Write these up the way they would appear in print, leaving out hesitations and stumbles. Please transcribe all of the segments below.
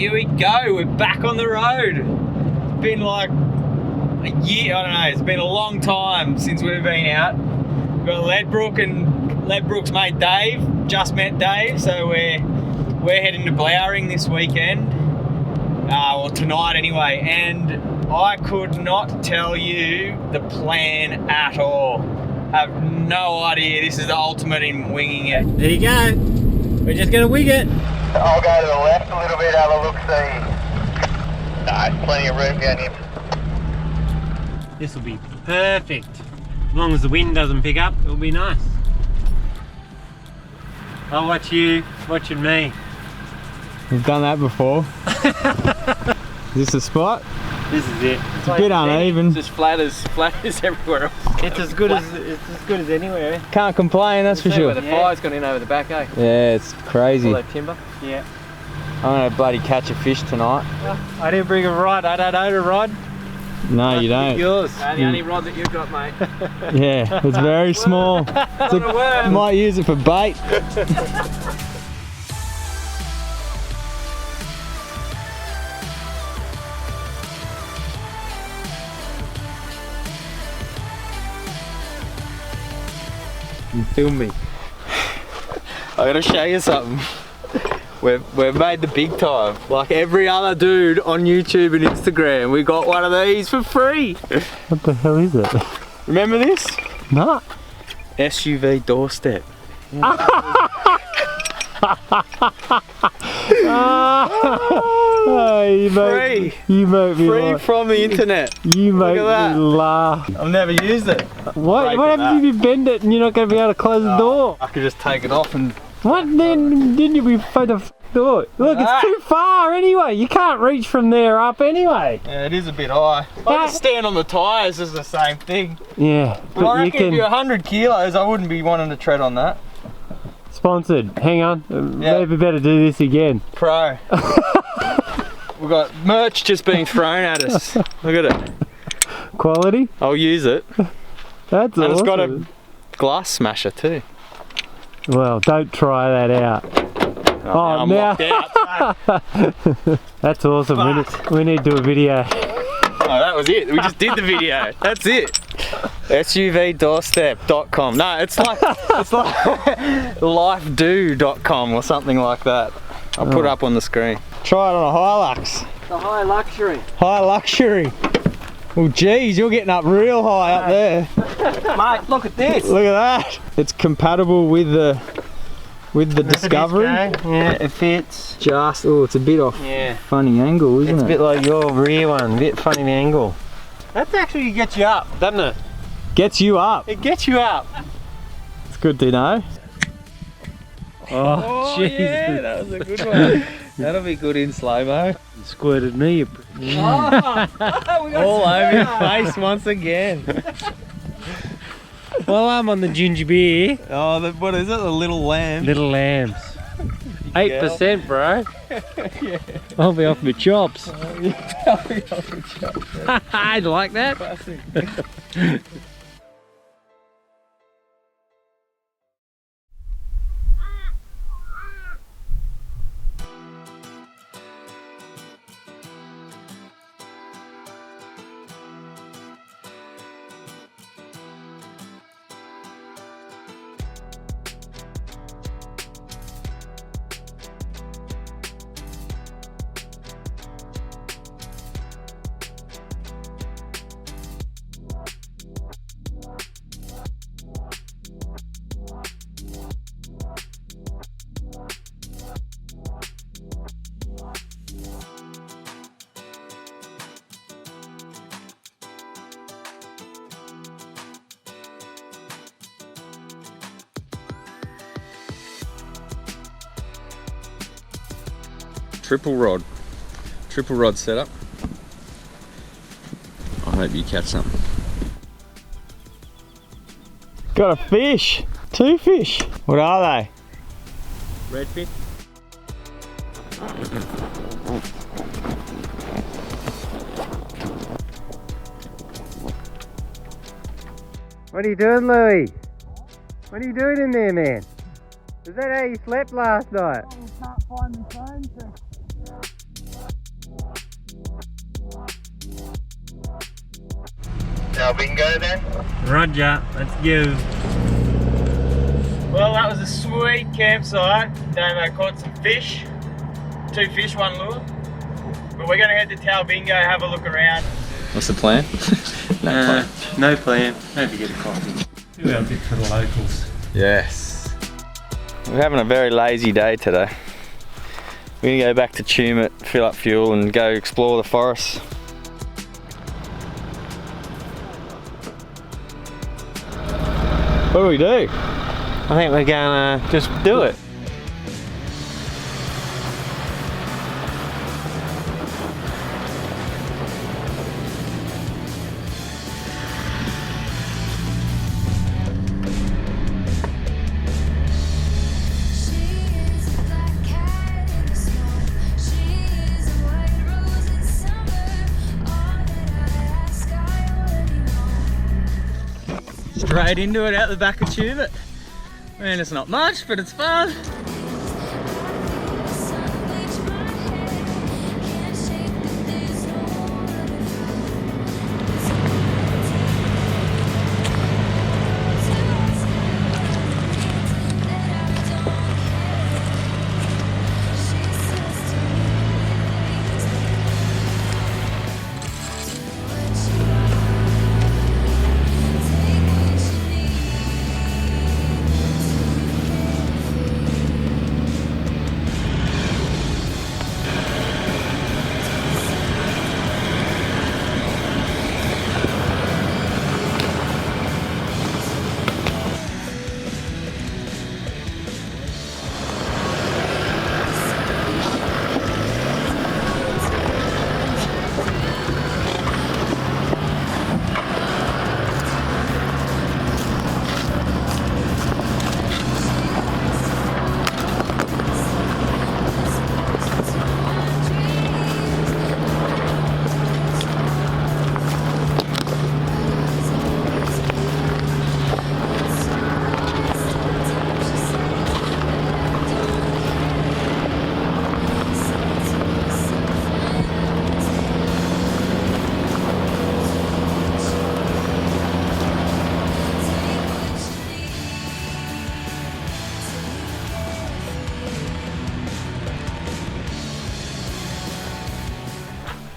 here we go. We're back on the road. It's been like a year, I don't know. It's been a long time since we've been out. We've got Ledbrook and Ledbrook's mate Dave. Just met Dave, so we're heading to Blowering this weekend. Well, tonight anyway. And I could not tell you the plan at all. I have no idea. This is the ultimate in winging it. There you go. We're just gonna wing it. I'll go to the left a little bit, have a look, see. No, plenty of room down here. This will be perfect. As long as the wind doesn't pick up, it'll be nice. I'll watch you watching me. We've done that before. Is this a spot? This is it. It's a bit uneven. It's just flat as everywhere else. It's as good as anywhere. Can't complain, that's for See sure. where the fire's gone in over the back, eh? Yeah, it's crazy. All I'm that timber. Yeah. gonna bloody catch a fish tonight. I didn't bring a rod. I don't own a rod. No, you don't. Yours. The only rod that you've got, mate. Yeah, it's very small. Might use it for bait. You film me. I gotta show you something. We've made the big time. Like every other dude on YouTube and Instagram, we got one of these for free. What the hell is it? Remember this? No. SUV doorstep. Oh, you make me Free laugh. from the internet. You make Look at me that. laugh. I've never used it. What Break happens it if you bend it and you're not going to be able to close the door? I could just take it off and... What then? Didn't you be afraid to do it? Look, it's too far anyway. You can't reach from there up anyway. Yeah, it is a bit high. I just stand on the tyres is the same thing. Yeah, But I but you reckon if you're can. 100 kilos, I wouldn't be wanting to tread on that. Sponsored. Hang on. Yeah. Maybe better do this again. Pro. We've got merch just being thrown at us. Look at it. Quality. I'll use it. That's And awesome. it's got a glass smasher too. Well, don't try that out. I'm now. locked out. That's awesome. We need to do a video. Oh, that was it. We just did the video. That's it. SUVdoorstep.com. No, it's like lifedo.com or something like that. I'll put it up on the screen. Try it on a Hilux. The high luxury. High luxury. Well, geez, you're getting up real high up there. Mate, look at this. Look at that. It's compatible with the Discovery. Yeah, it fits. Just it's a bit off. Yeah. Funny angle, isn't It's a it? bit like your rear one, a bit funny angle. That actually gets you up, doesn't it? Gets you up. It gets you up. It's good to know. Oh, Jesus. Yeah, that was a good one. That'll be good in slow-mo. You squirted me. All over your face once again. Well, I'm on the ginger beer. Oh, what is it? The little lamb. Little lambs. 8%, bro. Yeah. I'll be off my chops. I'll be off the chops. I like that. Classic. Triple rod setup. I hope you catch something. Got a fish, 2 fish. What are they? Redfish. What are you doing, Louie? What are you doing in there, man? Is that how you slept last night? I can't find my phone. Now bingo then. Roger, let's go. Well, that was a sweet campsite. Damo caught some fish. 2 fish, 1 lure. But we're going to head to Talbingo, have a look around. What's the plan? No plan. Maybe get a coffee. Do our bit for the locals. Yes. We're having a very lazy day today. We're going to go back to Tumut, fill up fuel and go explore the forest. What do we do? I think we're gonna just do it. Straight into it out the back of Tumut. Man, it's not much, but it's fun.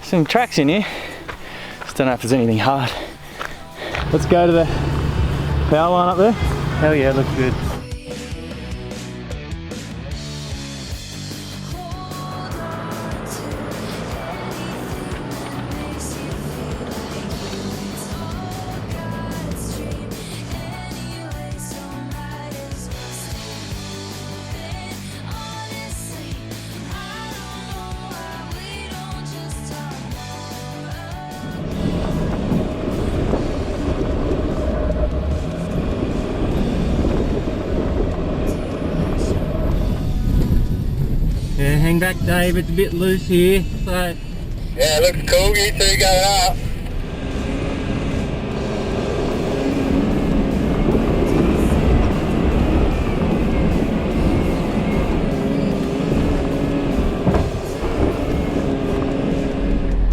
Some tracks in here. Just don't know if there's anything hard. Let's go to the power line up there. Hell yeah, looks good. Yeah, hang back Dave, it's a bit loose here, so... Yeah, looks cool, you two going up.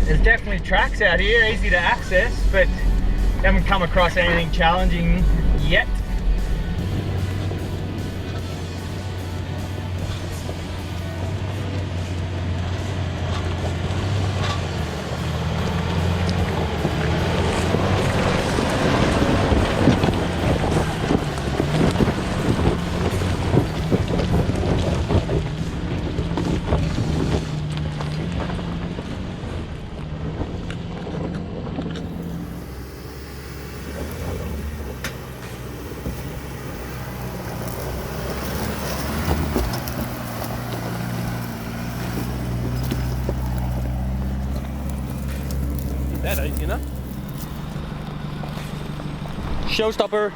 There's definitely tracks out here, easy to access, but haven't come across anything challenging yet. That easy enough. Showstopper.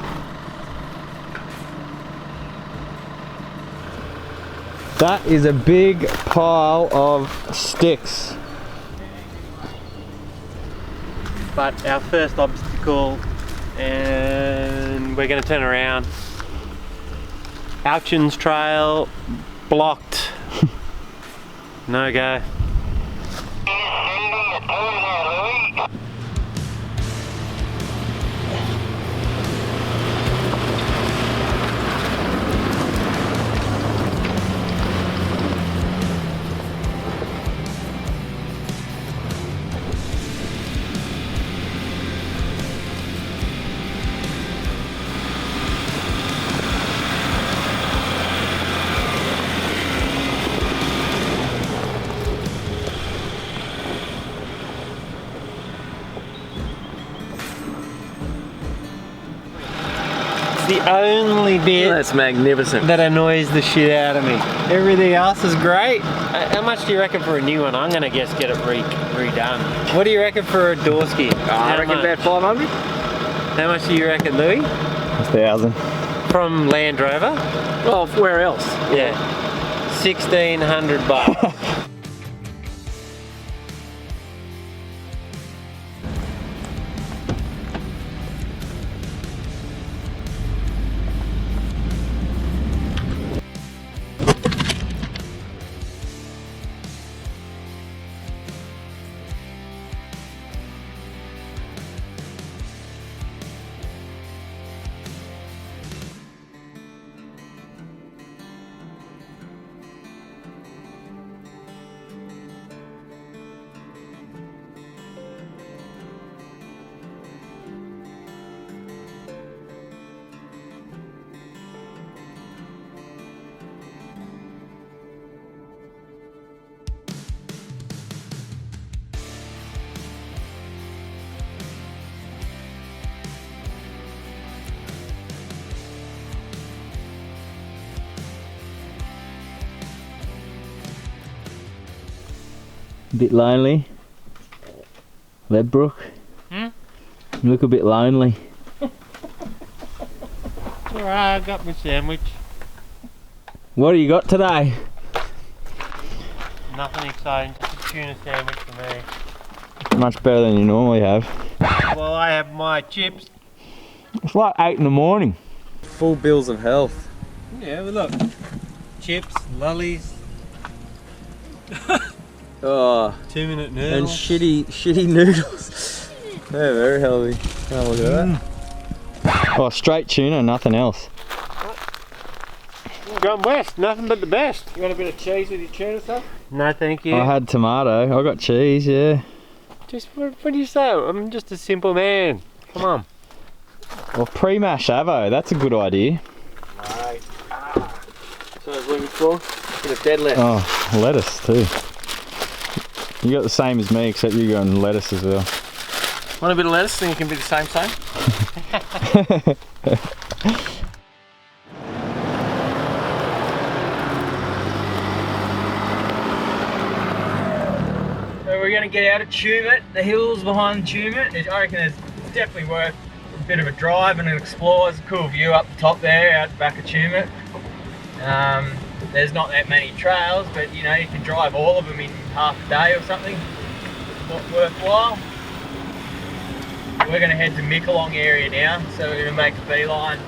That is a big pile of sticks. But our first obstacle, and we're going to turn around. Auctions trail blocked. No go. the only bit That's magnificent. that annoys the shit out of me. Everything else is great. How much do you reckon for a new one? I'm gonna guess get it redone. What do you reckon for a door skid? I reckon about 500. How much do you reckon, Louis? 1,000. From Land Rover? Well, where else? Yeah. 1,600 bucks. Bit lonely. Ledbrook. Hmm? You look a bit lonely. Alright, I got my sandwich. What do you got today? Nothing exciting, just a tuna sandwich for me. Much better than you normally have. Well, I have my chips. It's like 8 in the morning. Full bills of health. Yeah, well look. Chips, lollies, Oh, 2-minute and noodles. shitty noodles. They're very healthy. Have a look at that. Oh, straight tuna, nothing else. Gone west, nothing but the best. You want a bit of cheese with your tuna stuff? No, thank you. I had tomato. I got cheese, yeah. Just what do you say? I'm just a simple man. Come on. Well, pre-mash avo, that's a good idea. Right. So I was looking for bit of dead lettuce. Oh, lettuce too. You got the same as me, except you're going lettuce as well. Want a bit of lettuce? Think it can be the same? So we're going to get out of Tumut, the hills behind Tumut. I reckon it's definitely worth a bit of a drive and an explore. It's a cool view up the top there, out the back of Tumut. There's not that many trails, but you know, you can drive all of them in half a day or something. Not worthwhile. We're going to head to Mickalong area now, so we're going to make a beeline